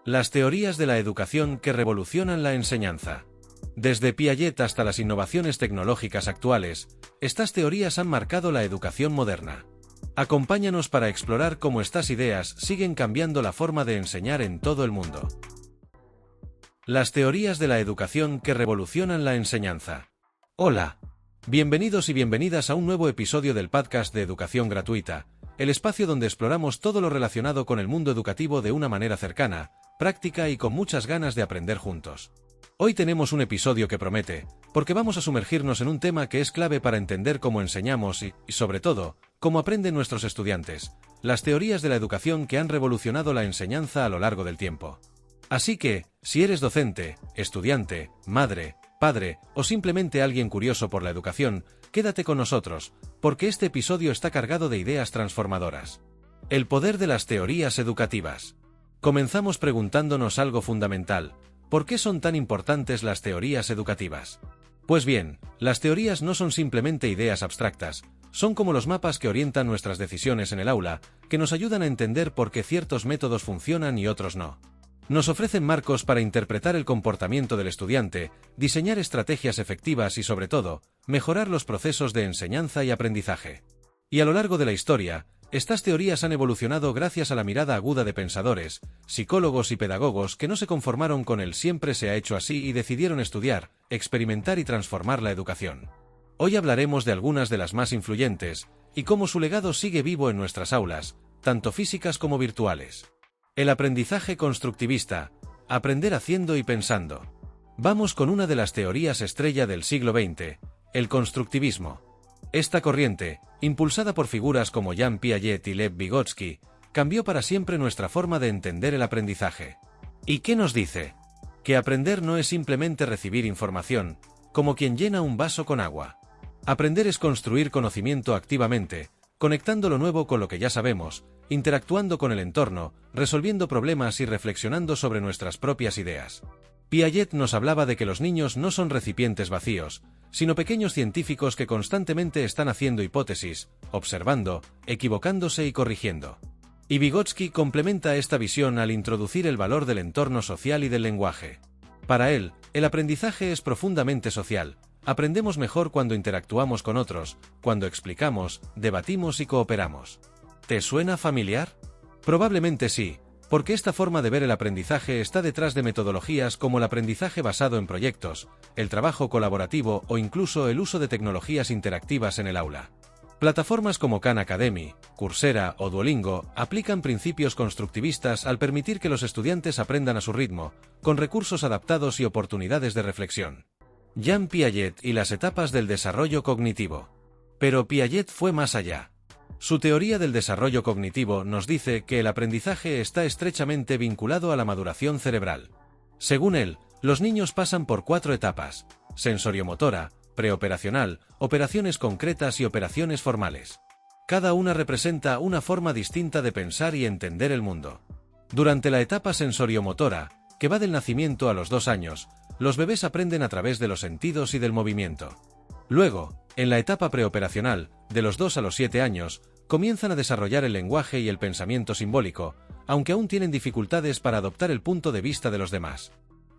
Las teorías de la educación que revolucionan la enseñanza. Desde Piaget hasta las innovaciones tecnológicas actuales, estas teorías han marcado la educación moderna. Acompáñanos para explorar cómo estas ideas siguen cambiando la forma de enseñar en todo el mundo. Las teorías de la educación que revolucionan la enseñanza. Hola. Bienvenidos y bienvenidas a un nuevo episodio del podcast de Educación Gratuita, el espacio donde exploramos todo lo relacionado con el mundo educativo de una manera cercana, práctica y con muchas ganas de aprender juntos. Hoy tenemos un episodio que promete, porque vamos a sumergirnos en un tema que es clave para entender cómo enseñamos y, sobre todo, cómo aprenden nuestros estudiantes, las teorías de la educación que han revolucionado la enseñanza a lo largo del tiempo. Así que, si eres docente, estudiante, madre, padre o simplemente alguien curioso por la educación, quédate con nosotros, porque este episodio está cargado de ideas transformadoras. El poder de las teorías educativas. Comenzamos preguntándonos algo fundamental: ¿por qué son tan importantes las teorías educativas? Pues bien, las teorías no son simplemente ideas abstractas, son como los mapas que orientan nuestras decisiones en el aula, que nos ayudan a entender por qué ciertos métodos funcionan y otros no. Nos ofrecen marcos para interpretar el comportamiento del estudiante, diseñar estrategias efectivas y, sobre todo, mejorar los procesos de enseñanza y aprendizaje. Y a lo largo de la historia, estas teorías han evolucionado gracias a la mirada aguda de pensadores, psicólogos y pedagogos que no se conformaron con el siempre se ha hecho así y decidieron estudiar, experimentar y transformar la educación. Hoy hablaremos de algunas de las más influyentes, y cómo su legado sigue vivo en nuestras aulas, tanto físicas como virtuales. El aprendizaje constructivista, aprender haciendo y pensando. Vamos con una de las teorías estrella del siglo XX, el constructivismo. Esta corriente, impulsada por figuras como Jean Piaget y Lev Vygotsky, cambió para siempre nuestra forma de entender el aprendizaje. ¿Y qué nos dice? Que aprender no es simplemente recibir información, como quien llena un vaso con agua. Aprender es construir conocimiento activamente, conectando lo nuevo con lo que ya sabemos, interactuando con el entorno, resolviendo problemas y reflexionando sobre nuestras propias ideas. Piaget nos hablaba de que los niños no son recipientes vacíos, sino pequeños científicos que constantemente están haciendo hipótesis, observando, equivocándose y corrigiendo. Y Vygotsky complementa esta visión al introducir el valor del entorno social y del lenguaje. Para él, el aprendizaje es profundamente social. Aprendemos mejor cuando interactuamos con otros, cuando explicamos, debatimos y cooperamos. ¿Te suena familiar? Probablemente sí, porque esta forma de ver el aprendizaje está detrás de metodologías como el aprendizaje basado en proyectos, el trabajo colaborativo o incluso el uso de tecnologías interactivas en el aula. Plataformas como Khan Academy, Coursera o Duolingo aplican principios constructivistas al permitir que los estudiantes aprendan a su ritmo, con recursos adaptados y oportunidades de reflexión. Jean Piaget y las etapas del desarrollo cognitivo. Pero Piaget fue más allá. Su teoría del desarrollo cognitivo nos dice que el aprendizaje está estrechamente vinculado a la maduración cerebral. Según él, los niños pasan por 4 etapas: sensoriomotora, preoperacional, operaciones concretas y operaciones formales. Cada una representa una forma distinta de pensar y entender el mundo. Durante la etapa sensoriomotora, que va del nacimiento a los 2 años, los bebés aprenden a través de los sentidos y del movimiento. Luego, en la etapa preoperacional, de los 2 a los 7 años, comienzan a desarrollar el lenguaje y el pensamiento simbólico, aunque aún tienen dificultades para adoptar el punto de vista de los demás.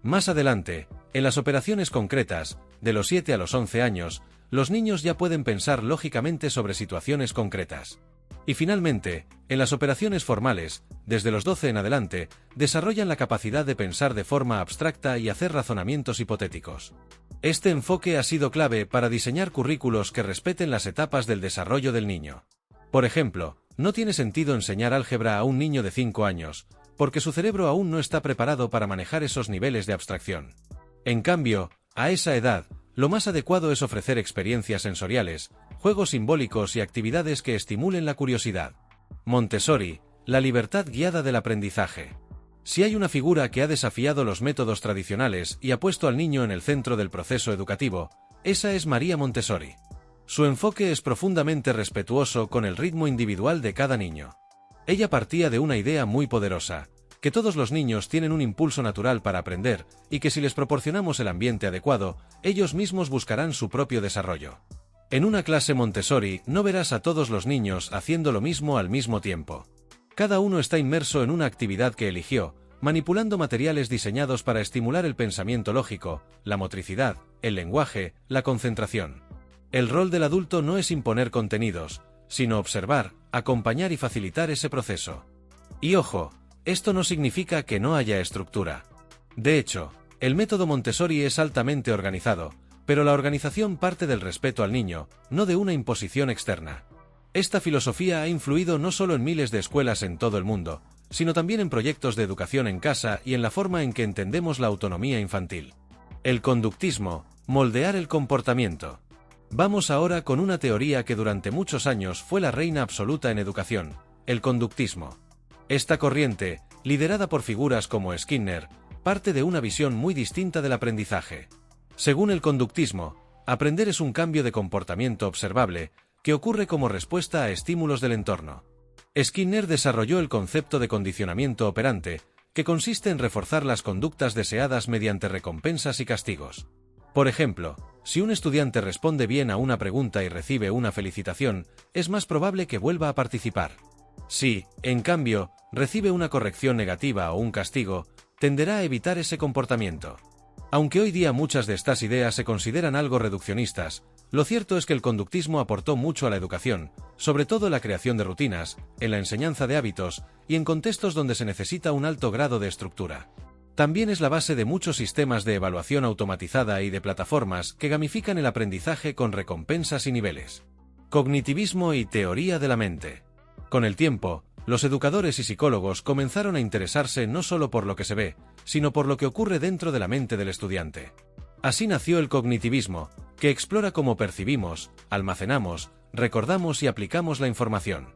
Más adelante, en las operaciones concretas, de los 7 a los 11 años, los niños ya pueden pensar lógicamente sobre situaciones concretas. Y finalmente, en las operaciones formales, desde los 12 en adelante, desarrollan la capacidad de pensar de forma abstracta y hacer razonamientos hipotéticos. Este enfoque ha sido clave para diseñar currículos que respeten las etapas del desarrollo del niño. Por ejemplo, no tiene sentido enseñar álgebra a un niño de 5 años, porque su cerebro aún no está preparado para manejar esos niveles de abstracción. En cambio, a esa edad, lo más adecuado es ofrecer experiencias sensoriales, juegos simbólicos y actividades que estimulen la curiosidad. Montessori, la libertad guiada del aprendizaje. Si hay una figura que ha desafiado los métodos tradicionales y ha puesto al niño en el centro del proceso educativo, esa es María Montessori. Su enfoque es profundamente respetuoso con el ritmo individual de cada niño. Ella partía de una idea muy poderosa: que todos los niños tienen un impulso natural para aprender, y que si les proporcionamos el ambiente adecuado, ellos mismos buscarán su propio desarrollo. En una clase Montessori no verás a todos los niños haciendo lo mismo al mismo tiempo. Cada uno está inmerso en una actividad que eligió, manipulando materiales diseñados para estimular el pensamiento lógico, la motricidad, el lenguaje, la concentración. El rol del adulto no es imponer contenidos, sino observar, acompañar y facilitar ese proceso. Y ojo, esto no significa que no haya estructura. De hecho, el método Montessori es altamente organizado, pero la organización parte del respeto al niño, no de una imposición externa. Esta filosofía ha influido no solo en miles de escuelas en todo el mundo, sino también en proyectos de educación en casa y en la forma en que entendemos la autonomía infantil. El conductismo, moldear el comportamiento. Vamos ahora con una teoría que durante muchos años fue la reina absoluta en educación, el conductismo. Esta corriente, liderada por figuras como Skinner, parte de una visión muy distinta del aprendizaje. Según el conductismo, aprender es un cambio de comportamiento observable que ocurre como respuesta a estímulos del entorno. Skinner desarrolló el concepto de condicionamiento operante, que consiste en reforzar las conductas deseadas mediante recompensas y castigos. Por ejemplo, si un estudiante responde bien a una pregunta y recibe una felicitación, es más probable que vuelva a participar. Si, en cambio, recibe una corrección negativa o un castigo, tenderá a evitar ese comportamiento. Aunque hoy día muchas de estas ideas se consideran algo reduccionistas, lo cierto es que el conductismo aportó mucho a la educación, sobre todo en la creación de rutinas, en la enseñanza de hábitos y en contextos donde se necesita un alto grado de estructura. También es la base de muchos sistemas de evaluación automatizada y de plataformas que gamifican el aprendizaje con recompensas y niveles. Cognitivismo y teoría de la mente. Con el tiempo, los educadores y psicólogos comenzaron a interesarse no solo por lo que se ve, sino por lo que ocurre dentro de la mente del estudiante. Así nació el cognitivismo, que explora cómo percibimos, almacenamos, recordamos y aplicamos la información.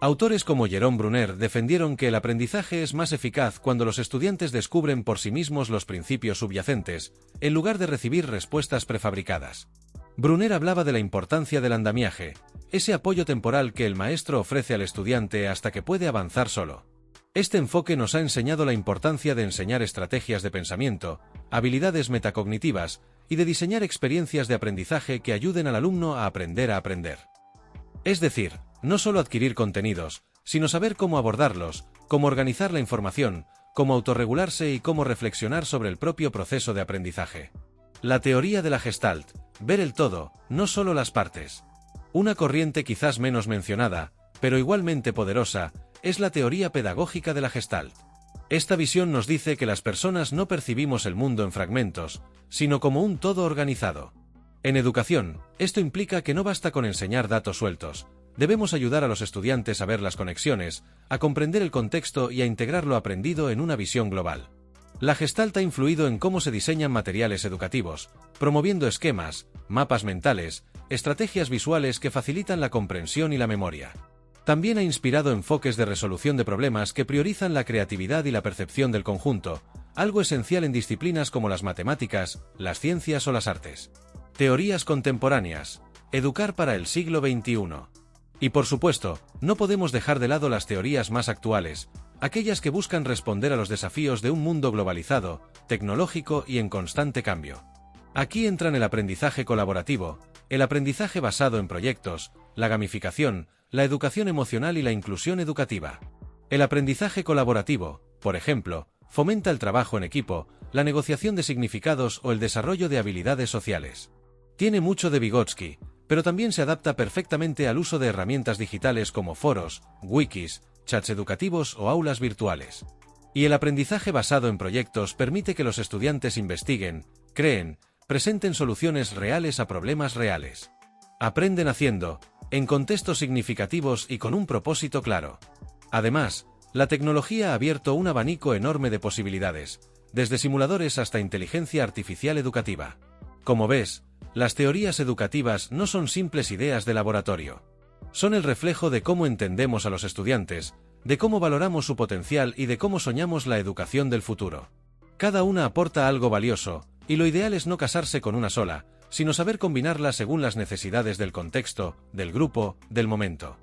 Autores como Jerome Bruner defendieron que el aprendizaje es más eficaz cuando los estudiantes descubren por sí mismos los principios subyacentes, en lugar de recibir respuestas prefabricadas. Bruner hablaba de la importancia del andamiaje, ese apoyo temporal que el maestro ofrece al estudiante hasta que puede avanzar solo. Este enfoque nos ha enseñado la importancia de enseñar estrategias de pensamiento, habilidades metacognitivas y de diseñar experiencias de aprendizaje que ayuden al alumno a aprender. Es decir, no solo adquirir contenidos, sino saber cómo abordarlos, cómo organizar la información, cómo autorregularse y cómo reflexionar sobre el propio proceso de aprendizaje. La teoría de la Gestalt, ver el todo, no solo las partes. Una corriente quizás menos mencionada, pero igualmente poderosa, es la teoría pedagógica de la Gestalt. Esta visión nos dice que las personas no percibimos el mundo en fragmentos, sino como un todo organizado. En educación, esto implica que no basta con enseñar datos sueltos, debemos ayudar a los estudiantes a ver las conexiones, a comprender el contexto y a integrar lo aprendido en una visión global. La Gestalt ha influido en cómo se diseñan materiales educativos, promoviendo esquemas, mapas mentales, estrategias visuales que facilitan la comprensión y la memoria. También ha inspirado enfoques de resolución de problemas que priorizan la creatividad y la percepción del conjunto, algo esencial en disciplinas como las matemáticas, las ciencias o las artes. Teorías contemporáneas. Educar para el siglo XXI. Y por supuesto, no podemos dejar de lado las teorías más actuales, aquellas que buscan responder a los desafíos de un mundo globalizado, tecnológico y en constante cambio. Aquí entran el aprendizaje colaborativo, el aprendizaje basado en proyectos, la gamificación, la educación emocional y la inclusión educativa. El aprendizaje colaborativo, por ejemplo, fomenta el trabajo en equipo, la negociación de significados o el desarrollo de habilidades sociales. Tiene mucho de Vygotsky, pero también se adapta perfectamente al uso de herramientas digitales como foros, wikis, chats educativos o aulas virtuales. Y el aprendizaje basado en proyectos permite que los estudiantes investiguen, creen, presenten soluciones reales a problemas reales. Aprenden haciendo, en contextos significativos y con un propósito claro. Además, la tecnología ha abierto un abanico enorme de posibilidades, desde simuladores hasta inteligencia artificial educativa. Como ves, las teorías educativas no son simples ideas de laboratorio. Son el reflejo de cómo entendemos a los estudiantes, de cómo valoramos su potencial y de cómo soñamos la educación del futuro. Cada una aporta algo valioso, y lo ideal es no casarse con una sola, sino saber combinarla según las necesidades del contexto, del grupo, del momento.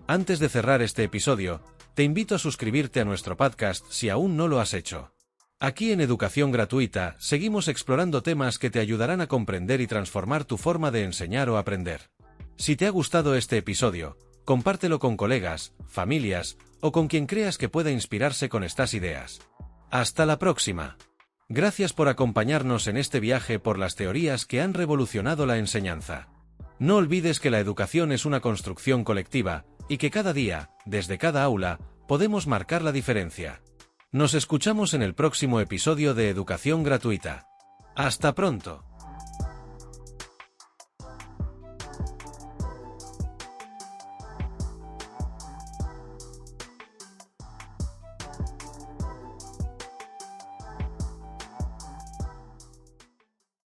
Antes de cerrar este episodio, te invito a suscribirte a nuestro podcast si aún no lo has hecho. Aquí en Educación Gratuita seguimos explorando temas que te ayudarán a comprender y transformar tu forma de enseñar o aprender. Si te ha gustado este episodio, compártelo con colegas, familias o con quien creas que pueda inspirarse con estas ideas. Hasta la próxima. Gracias por acompañarnos en este viaje por las teorías que han revolucionado la enseñanza. No olvides que la educación es una construcción colectiva, y que cada día, desde cada aula, podemos marcar la diferencia. Nos escuchamos en el próximo episodio de Educación Gratuita. ¡Hasta pronto!